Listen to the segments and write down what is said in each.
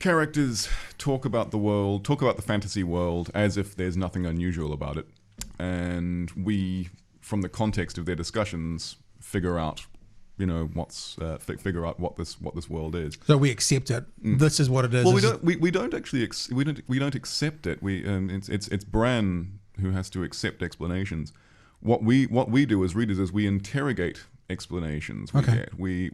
characters talk about the world, talk about the fantasy world as if there's nothing unusual about it, and we, from the context of their discussions, figure out, figure out what this world is. So we accept it. This is what it is. Well, we don't actually we don't accept it. It's Bran who has to accept explanations. What we do as readers is we interrogate explanations. Okay. When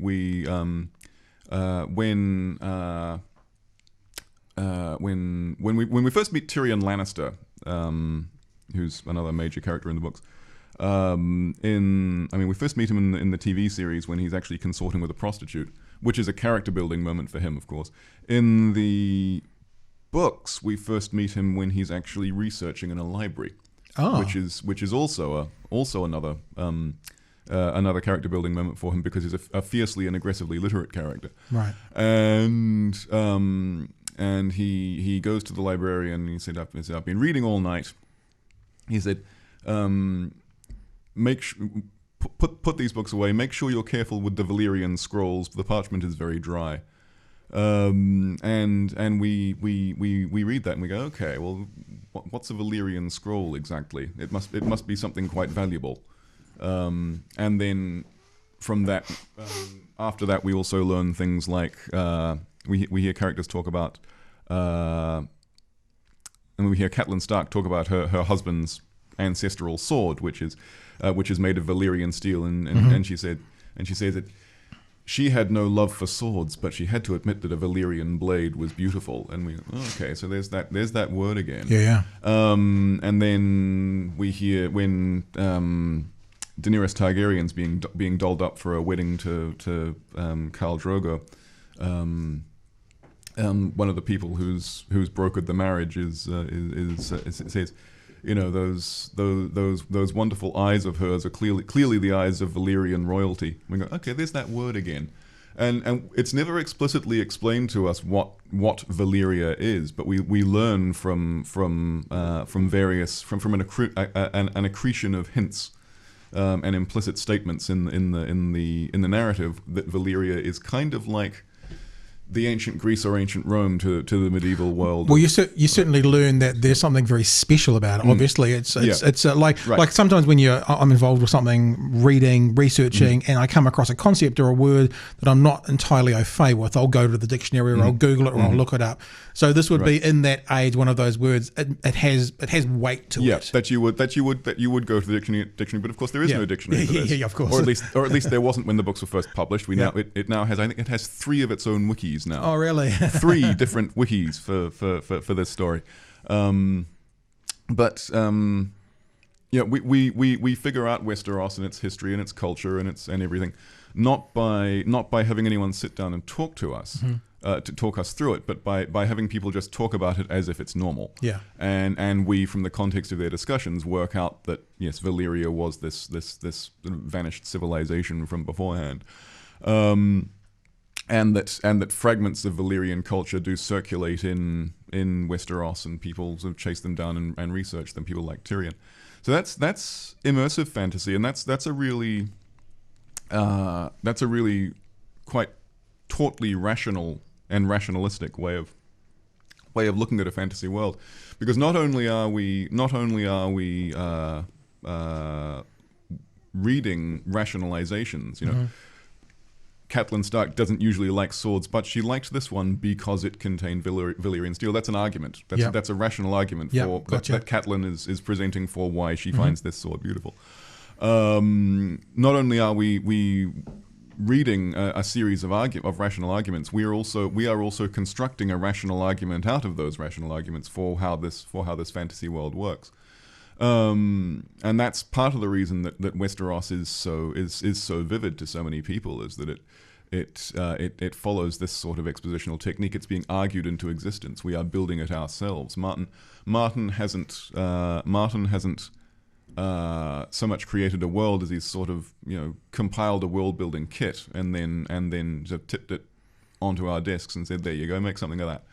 we first meet Tyrion Lannister, who's another major character in the books. We first meet him in the TV series when he's actually consorting with a prostitute, which is a character building moment for him, of course. In the books, we first meet him when he's actually researching in a library, which is also another another character building moment for him, because he's a fiercely and aggressively literate character. Right. And he goes to the librarian and he said, I've been reading all night. He said, put these books away. Make sure you're careful with the Valyrian scrolls. The parchment is very dry. And we read that and we go, okay, well, what's a Valyrian scroll exactly? It must be something quite valuable. And then from that, after that, we also learn things like we hear characters talk about, and we hear Catelyn Stark talk about her husband's ancestral sword, which is made of Valyrian steel, and she says that she had no love for swords, but she had to admit that a Valyrian blade was beautiful. And we, okay, so there's that word again. Yeah. And then we hear when Daenerys Targaryen's being dolled up for a wedding to Khal Drogo. One of the people who's brokered the marriage says, those wonderful eyes of hers are clearly the eyes of Valyrian royalty. We go, okay, there's that word again, and it's never explicitly explained to us what Valyria is, but we learn from an accretion of hints and implicit statements in the narrative that Valyria is kind of like the ancient Greece or ancient Rome to the medieval world. Well, you certainly learn that there's something very special about it. Obviously, it's like sometimes when I'm involved with something, reading, researching, and I come across a concept or a word that I'm not entirely au fait with, I'll go to the dictionary or I'll Google it or I'll look it up. So this would be in that age one of those words. It has weight to it. Yeah, that you would go to the dictionary, but of course there is no dictionary for this. Yeah, of course. Or at least there wasn't when the books were first published. It now has, I think it has 3 of its own wikis now. Oh, really? 3 different wikis for this story. We figure out Westeros and its history and its culture and everything, not by having anyone sit down and talk to us, to talk us through it, but by having people just talk about it as if it's normal. Yeah. And we, from the context of their discussions, work out that yes, Valyria was this vanished civilization from beforehand. And that fragments of Valyrian culture do circulate in Westeros, and people sort of chase them down and research them. People like Tyrion. So that's immersive fantasy, and that's a really quite tautly rational and rationalistic way of looking at a fantasy world, because not only are we reading rationalizations, Catelyn Stark doesn't usually like swords, but she liked this one because it contained Valyrian steel. That's an argument. That's a rational argument for that Catelyn is presenting for why she finds this sword beautiful. Not only are we reading a series of rational arguments, we are also constructing a rational argument out of those rational arguments for how this fantasy world works. And that's part of the reason that Westeros is so vivid to so many people, is that it follows this sort of expositional technique. It's being argued into existence. We are building it ourselves. Martin hasn't so much created a world as he's sort of compiled a world building kit and then just tipped it onto our desks and said, there you go, make something of that.